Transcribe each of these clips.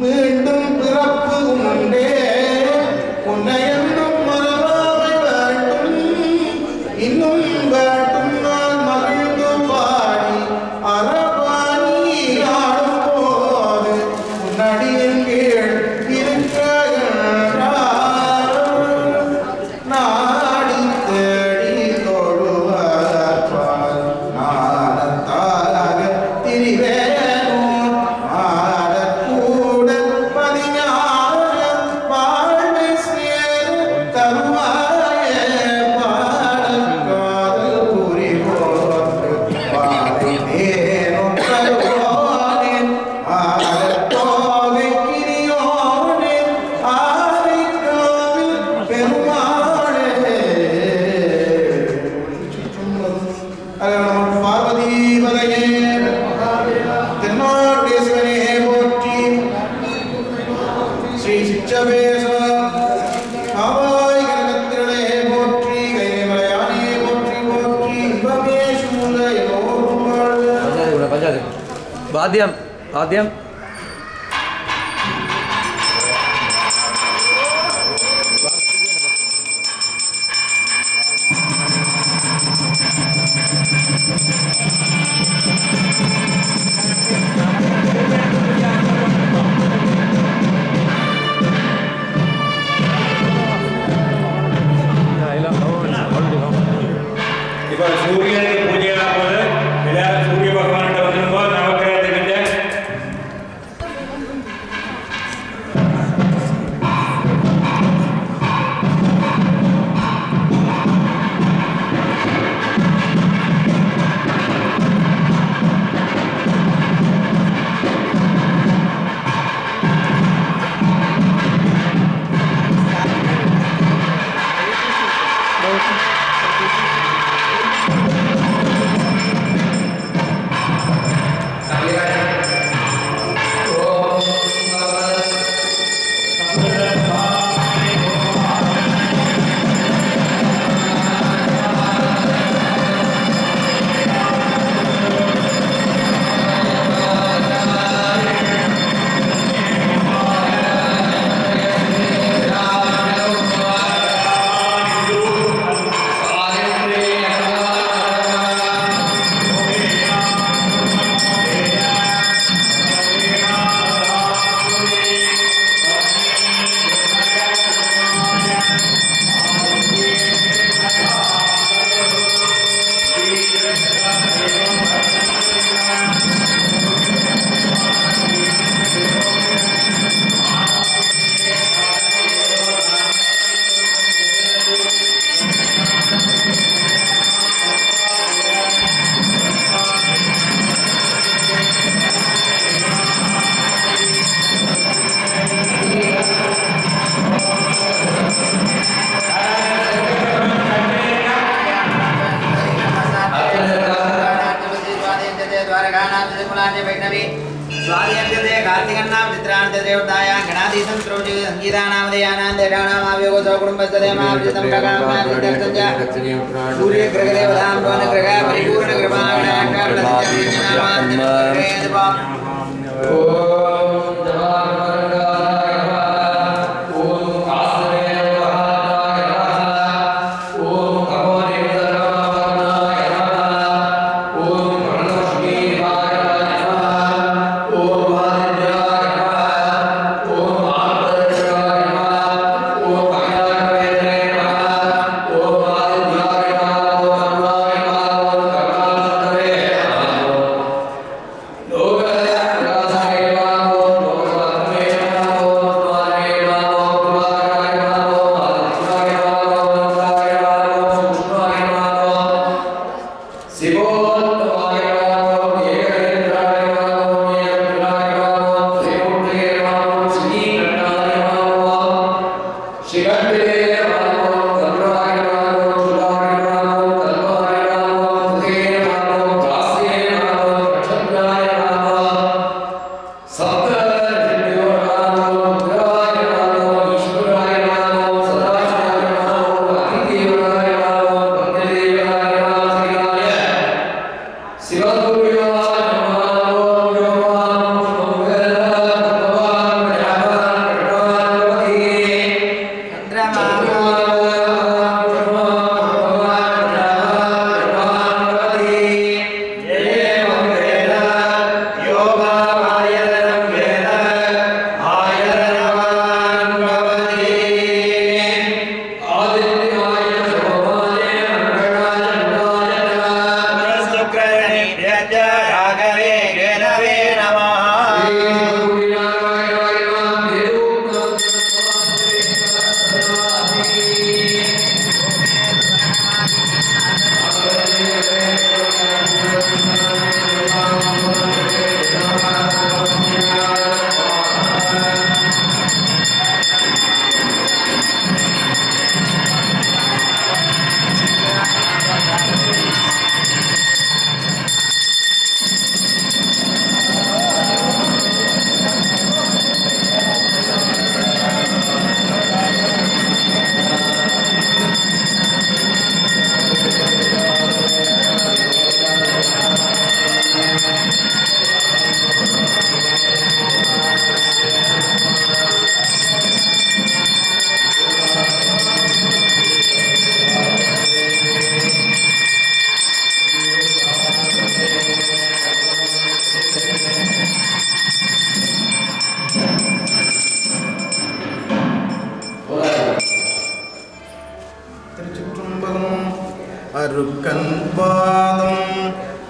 மீண்டும் பிறப்பு உண்டே பார்வதி வலையே தென்னாடுடைய சிவனே போற்றி. ஸ்ரீ சிச்சபேச ஆவாய் கனகத்திரளே போற்றி. கைமலையானே போற்றி போற்றி. இன்பமே சூழ எல்லோரும் வாழ்க. வாத்தியம் வாத்தியம் இப்போ சூரியனுக்கு பூஜையாக போது எல்லாரும் சூரிய பகவான்கிட்ட வந்துருக்கோம். நவக்கிரகத்துக்கிட்ட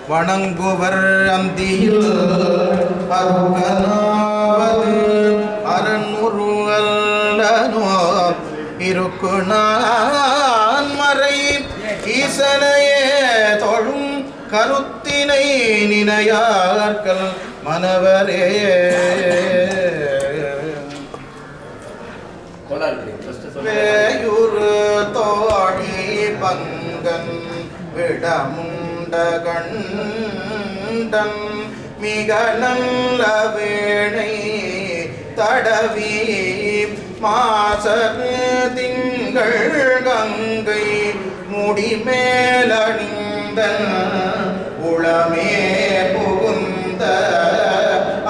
வணங்குவர் அந்தியில் அருகனாவது அரண்முருகல்லனோ இருக்கு நான் மறை ஈசனையே தொழும் கருத்தினை நினையார்கள் மனவரே. வேயுறு தோழி பங்கன் விடமுண்ட கண்டன் மிக நல்ல வேணை தடவி மாசர் திங்கள் கங்கை முடிமேலணிந்த உளமே புகுந்த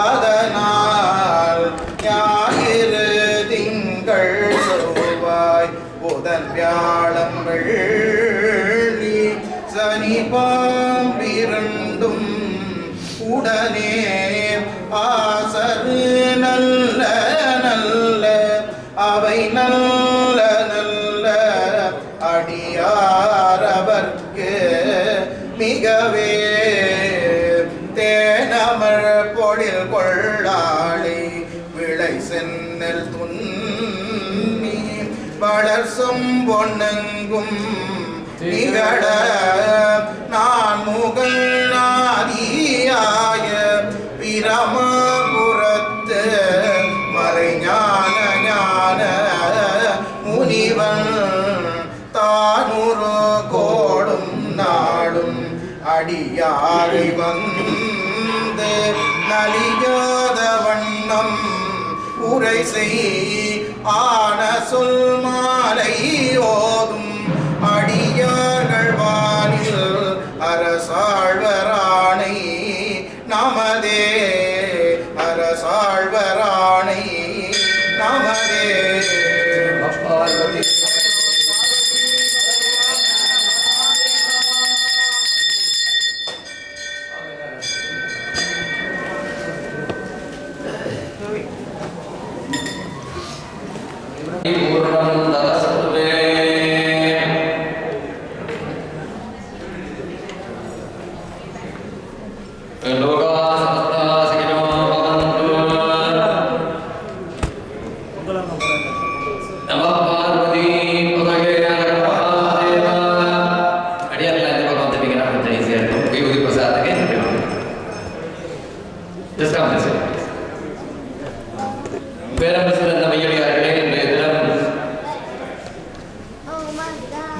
அதனால் ஞாயிறு திங்கள் செவ்வாய் புதன் வியாழம் வெள்ளி சனி பாம்பிரண்டும் உடனே ஆசரு நல்ல நல்ல அவை நல்ல நல்ல அடியாரவர்க்கு மிகவே தேனமர் பொழில் கொள்ளாளி விளை சென்னல் துன்னி வளர்சும் பொன்னங்கும் நிகழ நான் முகல் நாதியாய பிரமபுரத்து மறைஞான ஞான முனிவன் தானுரு கோடும் நாடும் அடியாரை வந்து நலியாத வண்ணம் உரை செய் ஆன சொல் மாலை ஓதும் அடியார்கள் வானில் அரசாழ்வராணை நமதே அரசாழ்வராணை நமதே.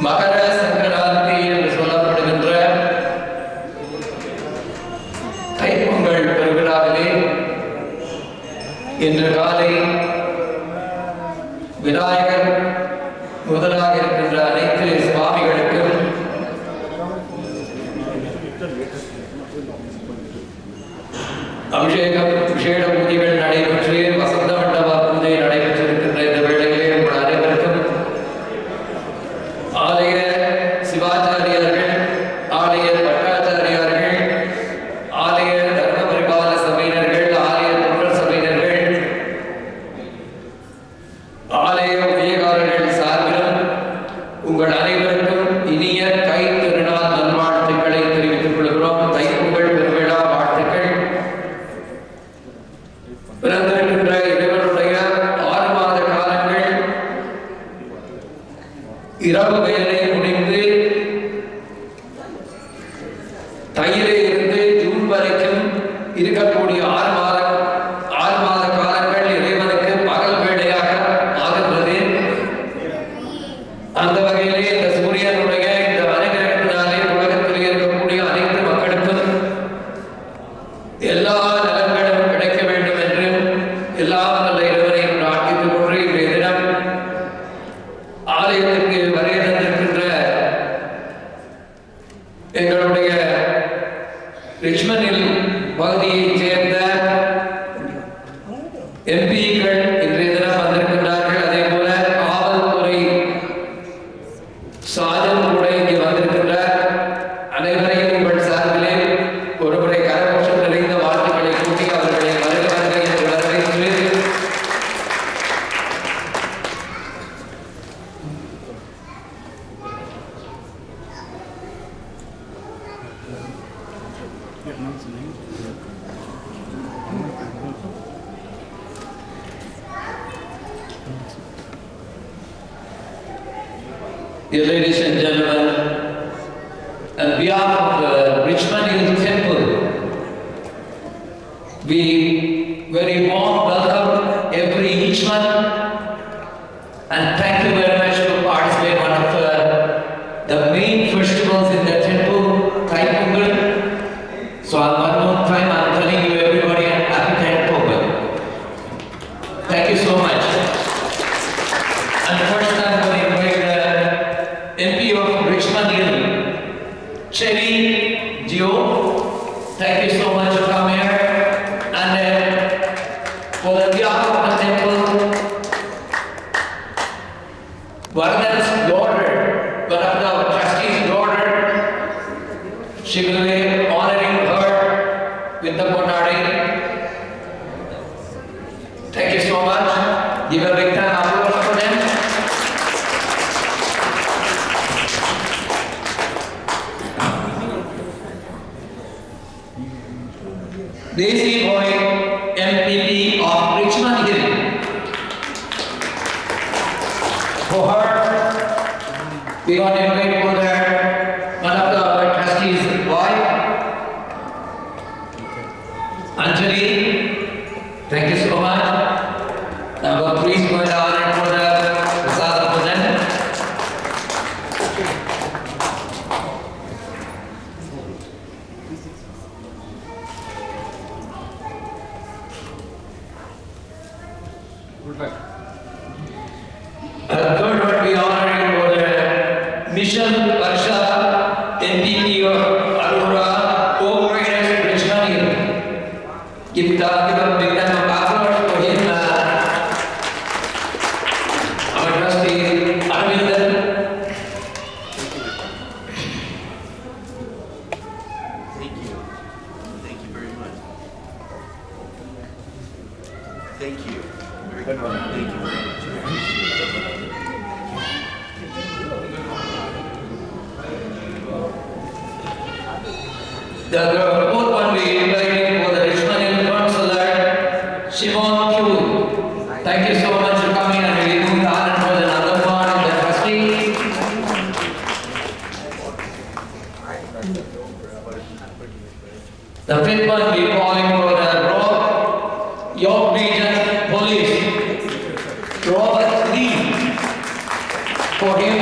மகர சங்கராந்தி என்று சொல்லப்படுகின்ற தைப்பொங்கல் பெருவிழாவிலே இன்று காலை விநாயகர் முதலாக இருக்கின்ற அனைத்து சுவாமிகளுக்கும் அபிஷேகம் விசேட பூஜைகள் நடைபெற்று வசந்த மண்டப பூஜை நடைபெற்றிருக்கின்ற இந்த வேளையிலே உங்கள் அனைவருக்கும் ஆலய சிவாச்சாரியர்கள், ஆலய பட்டாச்சாரியார்கள், ஆலய தர்ம பரிபால சபையினர்கள், ஆலய தொண்டர் சபையினர்கள், ஆலய உபயகாரர்கள் சார்பிலும் உங்கள் அனைவருக்கும் இனிய தை திருநாள் நல்வாழ்த்துக்களை தெரிவித்துக் கொள்கிறோம். தைப்பொங்கல் பெருவிழா வாழ்த்துக்கள். பிறந்திருக்கின்ற இறைவனுடைய 6 மாத காலங்கள் இரவு வேலை முடிந்து தையிலே இருந்து ஜூன் வரைக்கும் இருக்கக்கூடிய 6 மாத காலங்கள் இறைவனுக்கு பகல் வேளையாக ஆகின்றது. அந்த வகையிலே இந்த சூரியனுடைய இந்த அனுகிரகத்தினாலே உலகத்தில் இருக்கக்கூடிய அனைத்து மக்களுக்கும் எல்லா நலன்களும் கிடைக்க வேண்டும் என்று எல்லாம் வல்ல இறைவனை பிரார்த்தித்துக் கொண்டு இன்றைய தினம் ஆலயத்திற்கு வருகை தந்திருக்கின்ற எங்களுடைய ரிச்மண்டில் பகுதியைச் சேர்ந்த எம்பிக்கள் இன்றைய தினம் வந்திருக்கின்றார்கள். அதே போல காவல்துறை சாதம் கூட இங்கே வந்திருக்கின்றார். அனைவரையும் உங்கள் சார்பிலே ஒருமுறை கரகோஷம் நிறைந்த வாழ்த்துக்களை கூட்டி அவர்களை வருக வருக என்று வரவேற்று Dear ladies and gentlemen, on behalf of Richmond Hill Temple, we very warm welcome each one, and thank you very much for participating in one of the main festivals in the temple, Thai Pongal. So one more time I'm telling you everybody a happy Thai Pongal. Thank you so much. And first I'm going to invite the MP of Richmond Hill, Cherry Gio. Thank you so much for coming here. And for the behalf of the temple, Vardhan's daughter, one of the trustees' daughter, she will be honoring her with the Bonari. Thank you so much. Give a big time applause for them. Daisy Boy, MPP of Richmond Hill. For her, we got invited for one of the trustees' wife, Anjali. Thank you so much. Now, please go down for the Prasad Bhajan. Third one we honoring for the Mission Varsha MPP of Aurora, co-organized Richmond Hill. Give a big time of applause for him. Our trustee Arvind. Thank you. Thank you very much. Thank you. Very good. Thank you very much. The fourth one we invited for the Richmond Hill Councillor, Shimon Q. Thank you so much for coming and we do the honor for the other one of the trustee. The fifth one we calling for the York Region Police, Robert Lee. For him,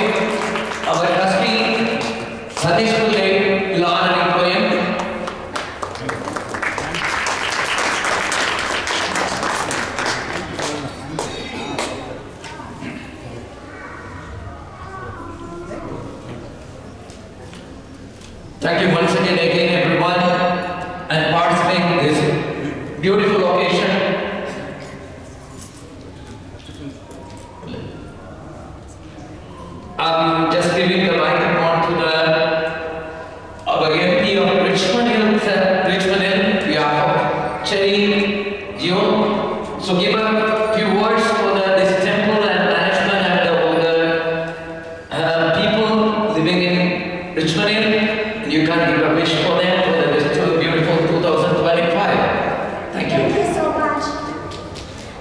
our trustee, Satish Pillai, will honoring for him. Thank you once again everyone and participating in this beautiful occasion. I'm just giving the microphone to our MP of Richmond Hill, behalf of Cherry Gio. So give a few words for this temple and management and all the people living in Richmond Hill. You can give a wish for them for this beautiful 2025. Thank you. Thank you so much.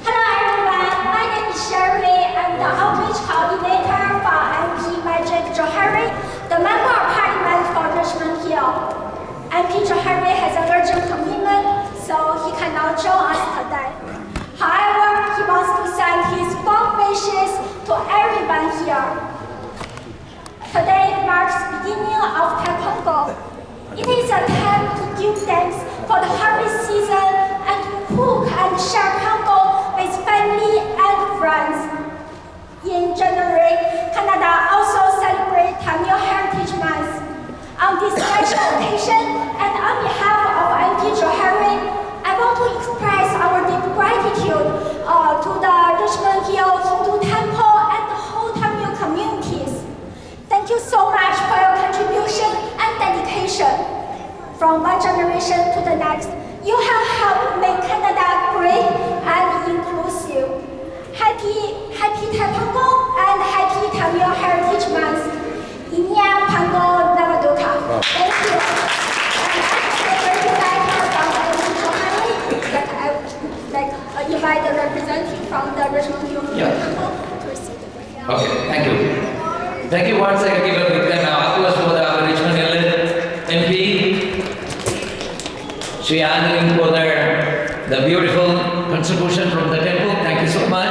Hello everyone, my name is Sherry. I'm the outreach coordinator for MP Majid Johari, the member of parliament for Richmond Hill. MP Johari has a urgent commitment, so he cannot join us today. However, he wants to send his warm wishes to everyone here. Today marks the beginning of Thai Pongal. It is a time to give thanks for the harvest season and to cook and share Pongal with family and friends. In January, Canada also celebrates Tamil Heritage Month. On this special occasion, and on behalf of MP Johari, I want to express our deep gratitude to the Richmond Hill Hindu Temple and the whole Tamil communities. Thank you so much for your contribution and dedication. From one generation to the next, you have helped make Canada great and inclusive. Happy Thai Pongal and Happy Tamil Heritage Month. Inya Pongal Navaduka. Thank you. And I'm celebrating Sri Angeling for the beautiful contribution from the temple. Thank you so much.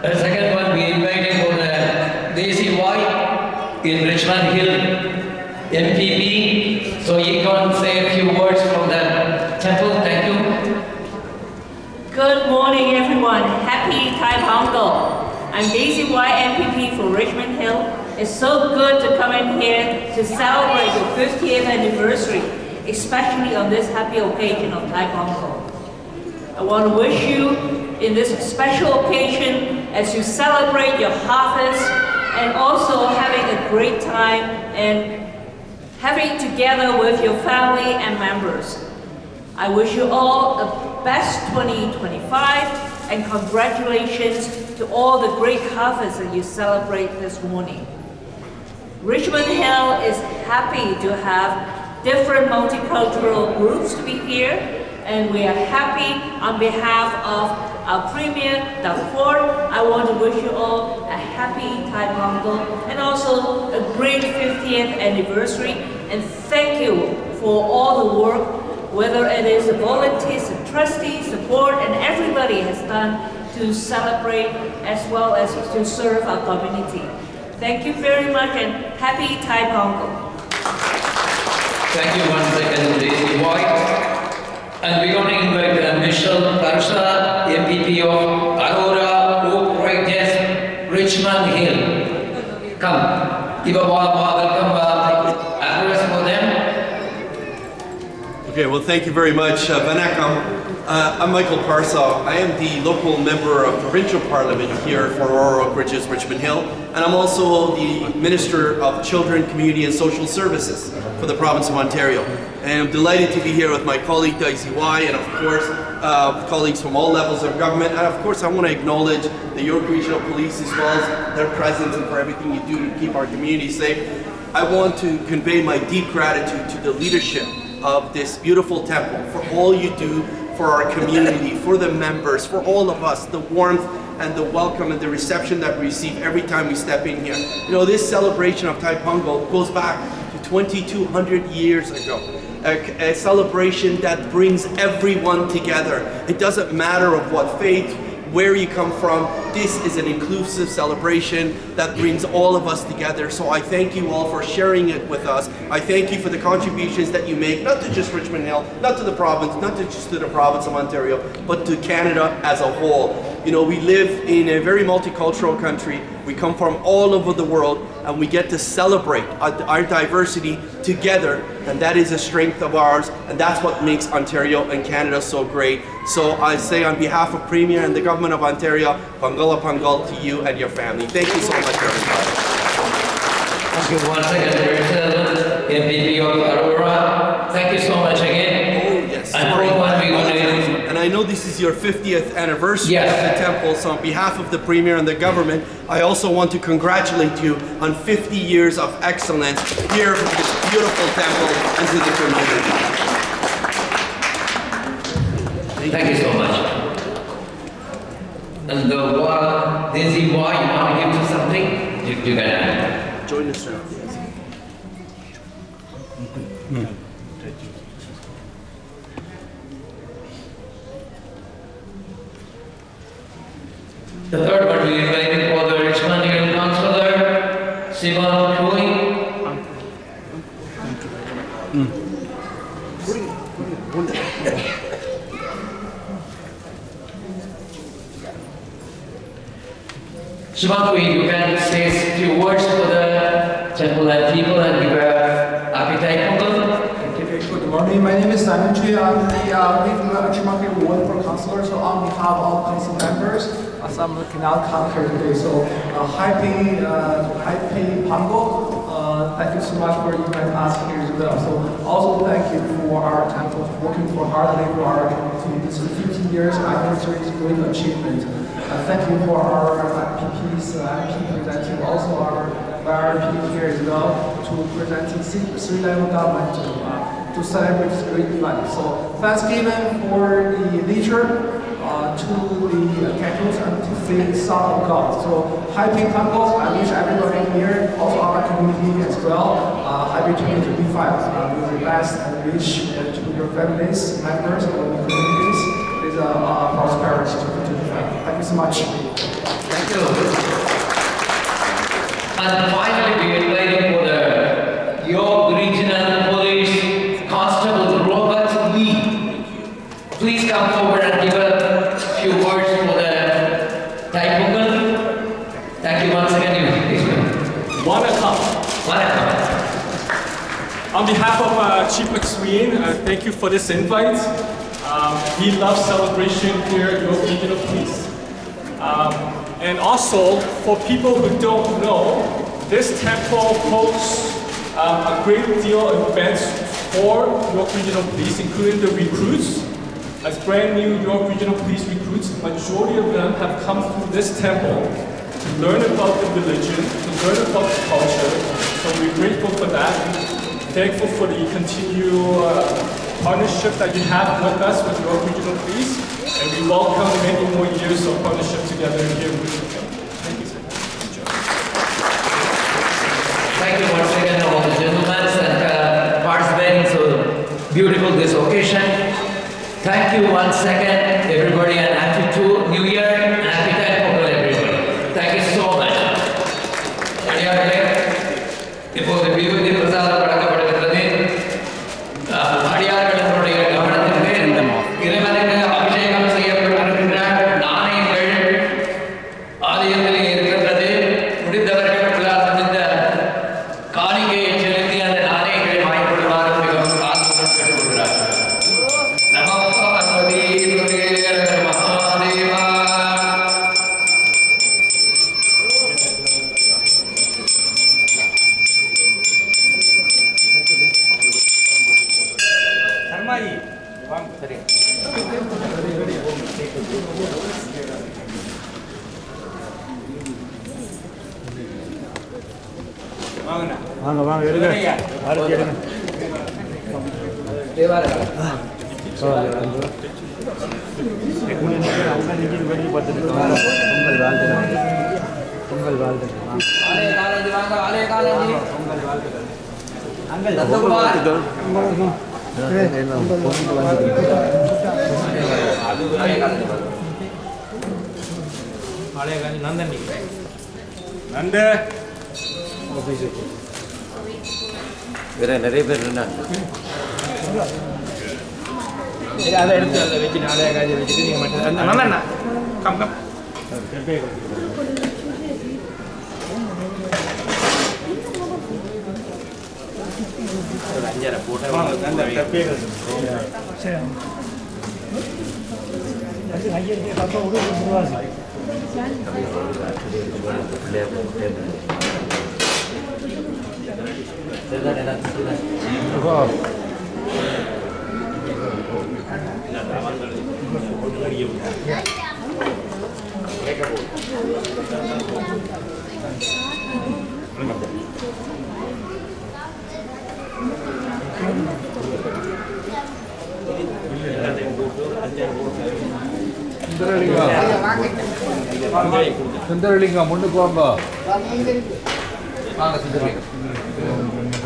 The second one, we invited for the Daisy White in Richmond Hill, MPP. So you can say a few words from the temple. Thank you. Good morning, everyone. Happy Thai Pongal. I'm Daisy White, MPP for Richmond Hill. It's so good to come in here to celebrate your 50th anniversary, especially on this happy occasion of Thai Pongal. I want to wish you in this special occasion as you celebrate your harvest and also having a great time and having together with your family and members. I wish you all a best 2025 and congratulations to all the great harvests that you celebrate this morning. Richmond Hill is happy to have different multicultural groups to be here, and we are happy on behalf of our Premier, Doug Ford. I want to wish you all a happy Thai Pongal and also a great 50th anniversary, and thank you for all the work, whether it is the volunteers, the trustees, the board, and everybody has done to celebrate as well as to serve our community. Thank you very much and happy Thai Pongal. Thank you once again, Daisy White. And we're going to invite Michelle Parsa, MPP of Aurora, Oak Ridge, Richmond Hill. Come, give a warm welcome address for them. Okay, well, thank you very much. Vanakkam. I'm Michael Parsaw. I am the local member of provincial parliament here for Aurora, Oak Ridges, Richmond Hill, and I'm also the Minister of Children, Community and Social Services for the province of Ontario. And I'm delighted to be here with my colleague Daisy Y, and of course, colleagues from all levels of government. And of course, I want to acknowledge the York Regional Police as well as their presence and for everything you do to keep our community safe. I want to convey my deep gratitude to the leadership of this beautiful temple for all you do for our community, for the members, for all of us, the warmth and the welcome and the reception that we receive every time we step in here. You know, this celebration of Thai Pongal goes back to 2,200 years ago. A celebration that brings everyone together. It doesn't matter of what faith, where you come from. This is an inclusive celebration that brings all of us together. So I thank you all for sharing it with us. I thank you for the contributions that you make, not to just Richmond Hill, not to the province, not to just to the province of Ontario, but to Canada as a whole. You know, we live in a very multicultural country. We come from all over the world, and we get to celebrate our diversity together, and that is a strength of ours, and that's what makes Ontario and Canada so great. So I say on behalf of Premier and the Government of Ontario, Pangala Pangal to you and your family. Thank you so much, everybody. Thank you once again, Rachel, MPP of Aurora. Thank you so much again. Oh, yes. And for one, we're going to... And I know this is your 50th anniversary Yes. of the temple, so on behalf of the Premier and the government, I also want to congratulate you on 50 years of excellence here in this beautiful temple and to the community. Thank you so much. And Daisy, why you want to give to something? You can Join us now. The third one we invited for the Richmond Hill Councillor, Simon Choi. Simon Choi, you can say a few words for the temple and people and give a appetite for them. Good morning. My name is Simon Chui. I'm the Richmond Hill Ward for Councillor. So on behalf of council members, some cannot come here today. So happy Pongal. Thank you so much for inviting us here as well. So also thank you for our temple working for hardly for our community. This is 15 years anniversary is a great achievement. Thank you for our PPs, MP presenting also our MP here as well to presenting three-level government to celebrate this great event. So Thanksgiving for the leisure, to the temples and to sing the song of God. So happy temples. I wish everybody here, also our community as well, happy 2025. With the best and wish to your families, members, and all the communities is a prosperous 2025. Thank you so much. Thank you. And finally, we are waiting for the York Regional Police Constable Robert Lee. Please come forward and give a few words for the Thai Pongal. Thank you once again. Welcome. On behalf of Chief McSween, thank you for this invite. We love celebration here at York Regional Police. And also, for people who don't know, this temple hosts a great deal of events for York Regional Police, including the recruits. As brand new York Regional Police recruits, the majority of them have come through this temple to learn about the religion, to learn about the culture. So we're grateful for that. Thankful for the continued partnership that you have with us with York Regional Police, and we welcome many more years of partnership together here with you. Thank you, sir. Thank you once again, all the gentlemen and participating so beautiful this occasion. Thank you once again, everybody, and happy New Year and happy Thai Pongal, everybody. Thank you so much. இப்போது விபூதி பிரசாதம் வழங்கப்படுகிறது. அடியார்களுடைய கவனத்திற்கு இறைவனுக்கு அபிஷேகம் செய்யப்பட்டிருக்கின்ற நாணயங்கள் ஆலயத்திலே இருக்கின்றது. முடிந்தவர்கள் முடிந்த காணிக்கையை செலுத்தி அந்த நாணயங்களை வாங்கிக் கொள்ளுமாறு மிகவும் ஆர்வமுடன் கேட்டுக்கொள்கிறார். நமோ பார்வதி மகாதேவா. வாங்க எடுங்க ஆரத்தி எடுங்க பொங்கல் நந்த வேற நிறைய பேர் இருந்தாங்க. அதை எடுத்து அதை வச்சு நாளைய காய்ச்சி வச்சுட்டு நீங்கள் மட்டும் நல்லா கம் அஞ்சரை போட்டு சுந்தரலிங்கம் முன்னுக்கு வாங்க. வாங்க சுந்தரலிங்கம்.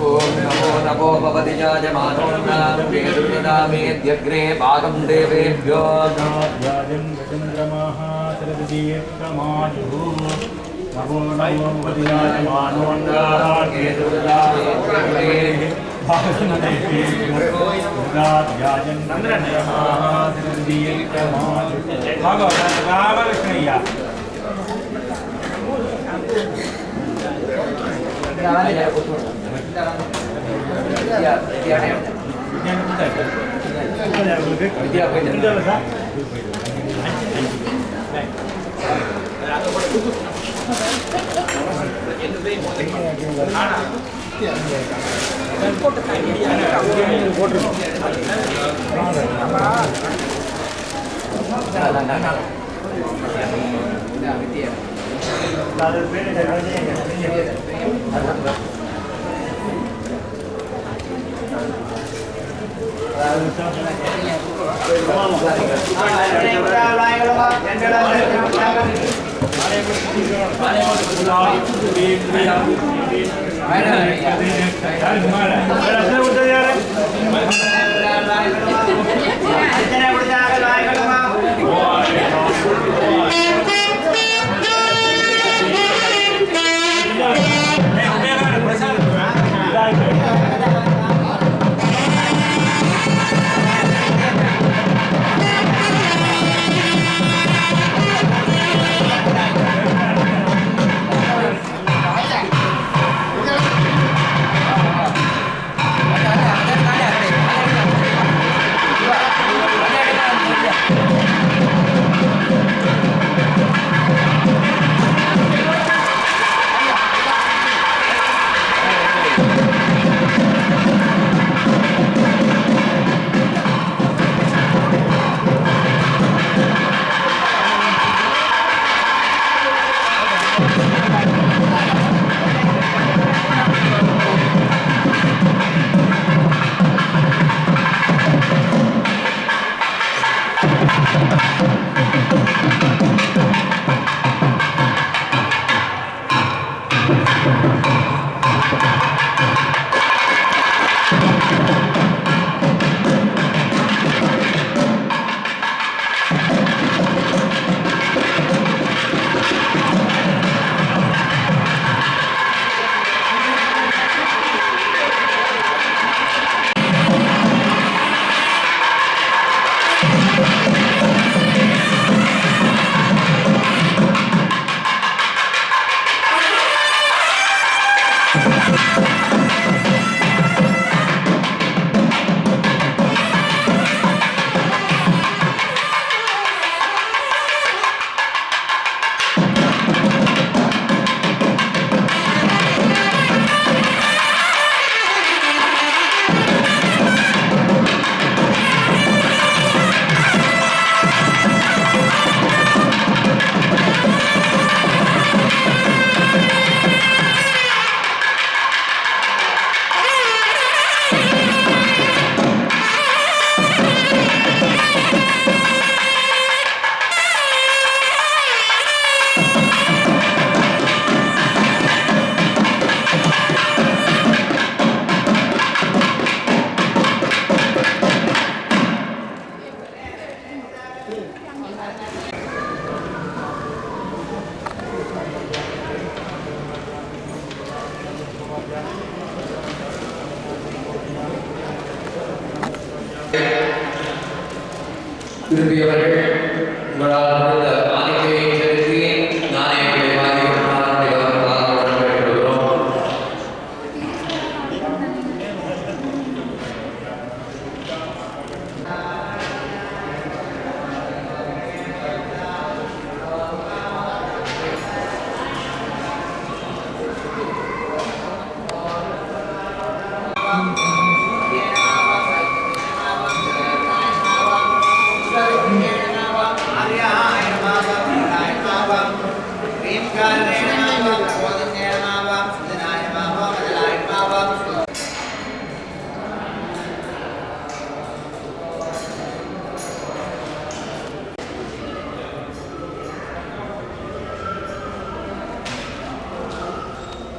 ஓம் நமோ நமோ பவதி ஜாயமானோ நாமே துர்தாமே த்யக்ரே பாகம் தேவேभ्यो ராஜம் கச்சந்திரமாஹ சரதீயமாஜு நமோ நமோ பவதி ஜாயமானோ நாமே துர்தாமே த்யக்ரே பாகம் தேவேभ्यो ராஜம் கச்சந்திரமாஹ சரதீயமாஜு பகவான் ராமகிருஷ்ணய்யா